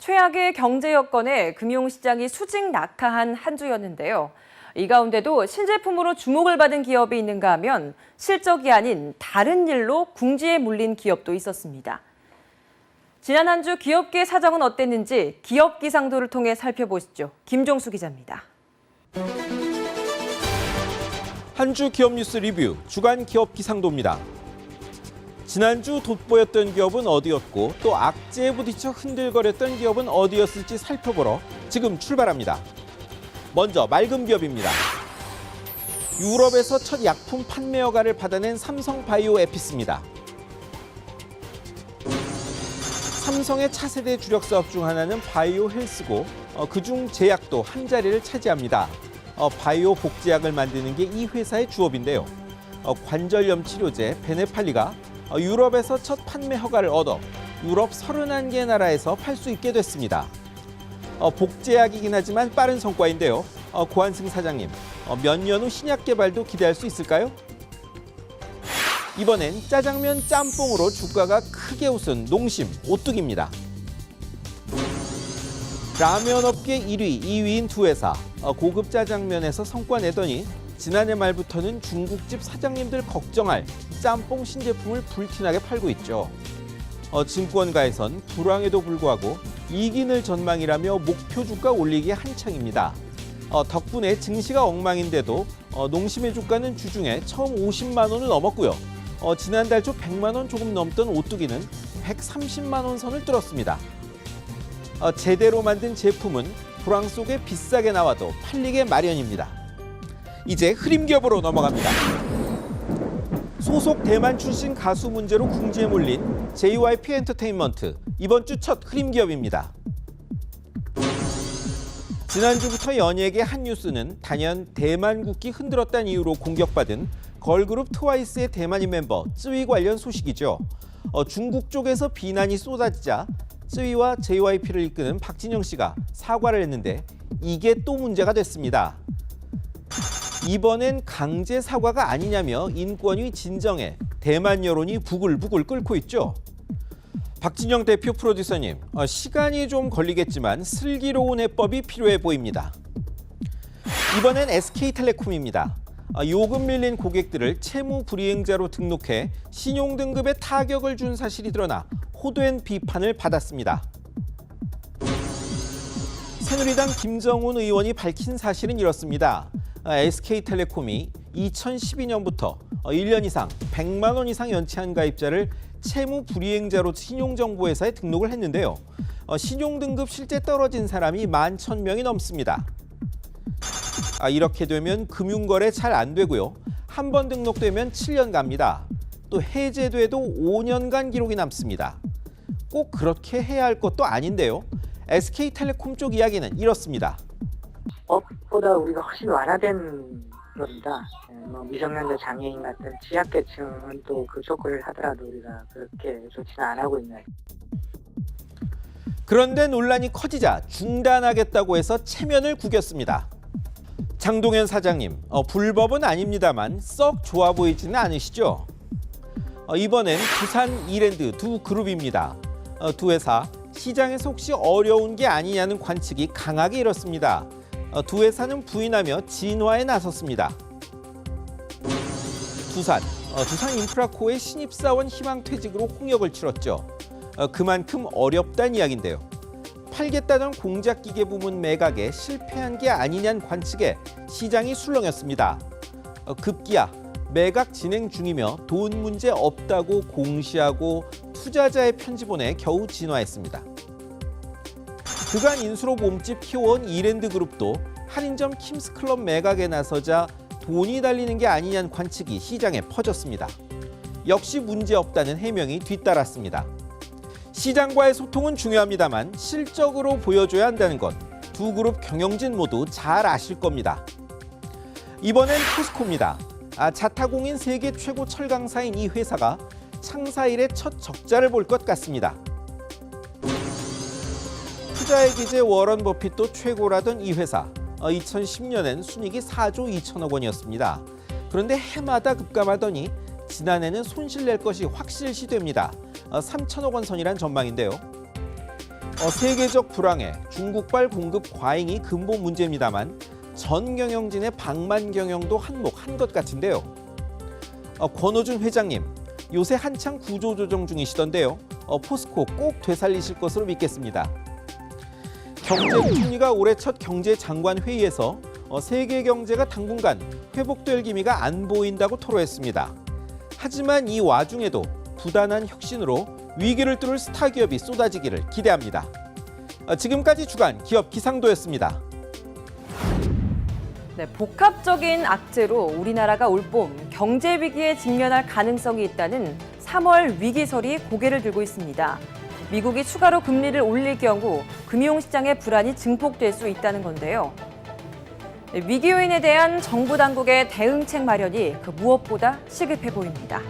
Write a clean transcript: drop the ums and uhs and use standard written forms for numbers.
최악의 경제 여건에 금융시장이 수직 낙하한 한 주였는데요. 이 가운데도 신제품으로 주목을 받은 기업이 있는가 하면 실적이 아닌 다른 일로 궁지에 몰린 기업도 있었습니다. 지난 한 주 기업계 사정은 어땠는지 기업 기상도를 통해 살펴보시죠. 김종수 기자입니다. 한 주 기업 뉴스 리뷰 주간 기업 기상도입니다. 지난주 돋보였던 기업은 어디였고 또 악재에 부딪혀 흔들거렸던 기업은 어디였을지 살펴보러 지금 출발합니다. 먼저 맑은 기업입니다. 유럽에서 첫 약품 판매 허가를 받아낸 삼성바이오에피스입니다. 삼성의 차세대 주력 사업 중 하나는 바이오 헬스고 그중 제약도 한 자리를 차지합니다. 바이오 복제약을 만드는 게 이 회사의 주업인데요. 관절염 치료제 베네팔리가 유럽에서 첫 판매 허가를 얻어 유럽 31개 나라에서 팔 수 있게 됐습니다. 복제약이긴 하지만 빠른 성과인데요. 고한승 사장님, 몇 년 후 신약 개발도 기대할 수 있을까요? 이번엔 짜장면 짬뽕으로 주가가 크게 웃은 농심, 오뚜기입니다. 라면 업계 1위, 2위인 두 회사, 고급 짜장면에서 성과 내더니 지난해 말부터는 중국집 사장님들 걱정할 짬뽕 신제품을 불티나게 팔고 있죠. 증권가에선 불황에도 불구하고 이긴을 전망이라며 목표 주가 올리기 한창입니다. 덕분에 증시가 엉망인데도 농심의 주가는 주중에 처음 50만 원을 넘었고요. 지난달 초 100만 원 조금 넘던 오뚜기는 130만 원 선을 뚫었습니다. 제대로 만든 제품은 불황 속에 비싸게 나와도 팔리게 마련입니다. 이제 흐림 기업으로 넘어갑니다. 소속 대만 출신 가수 문제로 궁지에 몰린 JYP 엔터테인먼트, 이번 주 첫 흐림 기업입니다. 지난주부터 연예계 한 뉴스는 단연 대만 국기 흔들었다는 이유로 공격받은 걸그룹 트와이스의 대만인 멤버 쯔위 관련 소식이죠. 중국 쪽에서 비난이 쏟아지자 쯔위와 JYP를 이끄는 박진영 씨가 사과를 했는데 이게 또 문제가 됐습니다. 이번엔 강제 사과가 아니냐며 인권위 진정에 대만 여론이 부글부글 끓고 있죠. 박진영 대표 프로듀서님, 시간이 좀 걸리겠지만 슬기로운 해법이 필요해 보입니다. 이번엔 SK텔레콤입니다. 요금 밀린 고객들을 채무 불이행자로 등록해 신용등급에 타격을 준 사실이 드러나 호된 비판을 받았습니다. 새누리당 김정훈 의원이 밝힌 사실은 이렇습니다. SK텔레콤이 2012년부터 1년 이상 100만 원 이상 연체한 가입자를 채무 불이행자로 신용정보회사에 등록을 했는데요. 신용등급 실제 떨어진 사람이 11,000명이 넘습니다. 이렇게 되면 금융거래 잘 안 되고요. 한 번 등록되면 7년 갑니다. 또 해제돼도 5년간 기록이 남습니다. 꼭 그렇게 해야 할 것도 아닌데요. SK텔레콤 쪽 이야기는 이렇습니다. 법보다 우리가 훨씬 완화된 겁니다. 미성년자 장애인 같은 취약계층은 또 그 조건을 하더라도 우리가 그렇게 조치는 안 하고 있는. 그런데 논란이 커지자 중단하겠다고 해서 체면을 구겼습니다. 장동현 사장님, 불법은 아닙니다만 썩 좋아 보이지는 않으시죠? 이번엔 부산 이랜드 두 그룹입니다. 두 회사 시장에서 혹시 어려운 게 아니냐는 관측이 강하게 일었습니다. 두 회사는 부인하며 진화에 나섰습니다. 두산 인프라코의 신입사원 희망퇴직으로 홍역을 치렀죠. 그만큼 어렵다는 이야기인데요. 팔겠다던 공작기계 부문 매각에 실패한 게 아니냐는 관측에 시장이 술렁였습니다. 급기야 매각 진행 중이며 돈 문제 없다고 공시하고 투자자의 편지 보내 겨우 진화했습니다. 그간 인수로 몸집 키워온 이랜드 그룹도 할인점 킴스클럽 매각에 나서자 돈이 달리는 게 아니냐는 관측이 시장에 퍼졌습니다. 역시 문제없다는 해명이 뒤따랐습니다. 시장과의 소통은 중요합니다만 실적으로 보여줘야 한다는 건 두 그룹 경영진 모두 잘 아실 겁니다. 이번엔 포스코입니다. 자타공인 세계 최고 철강사인 이 회사가 창사 이래 첫 적자를 볼 것 같습니다. 투자의 기재 워런 버핏도 최고라던 이 회사, 2010년엔 순이익이 4조 2천억 원이었습니다. 그런데 해마다 급감하더니 지난해는 손실 낼 것이 확실시됩니다. 3천억 원 선이란 전망인데요. 세계적 불황에 중국발 공급 과잉이 근본 문제입니다만 전 경영진의 방만 경영도 한몫한 것 같은데요. 권오준 회장님, 요새 한창 구조조정 중이시던데요. 포스코 꼭 되살리실 것으로 믿겠습니다. 경제부총리가 올해 첫 경제장관 회의에서 세계 경제가 당분간 회복될 기미가 안 보인다고 토로했습니다. 하지만 이 와중에도 부단한 혁신으로 위기를 뚫을 스타 기업이 쏟아지기를 기대합니다. 지금까지 주간 기업 기상도였습니다. 네, 복합적인 악재로 우리나라가 올봄 경제 위기에 직면할 가능성이 있다는 3월 위기설이 고개를 들고 있습니다. 미국이 추가로 금리를 올릴 경우 금융시장의 불안이 증폭될 수 있다는 건데요. 네, 위기 요인에 대한 정부 당국의 대응책 마련이 그 무엇보다 시급해 보입니다.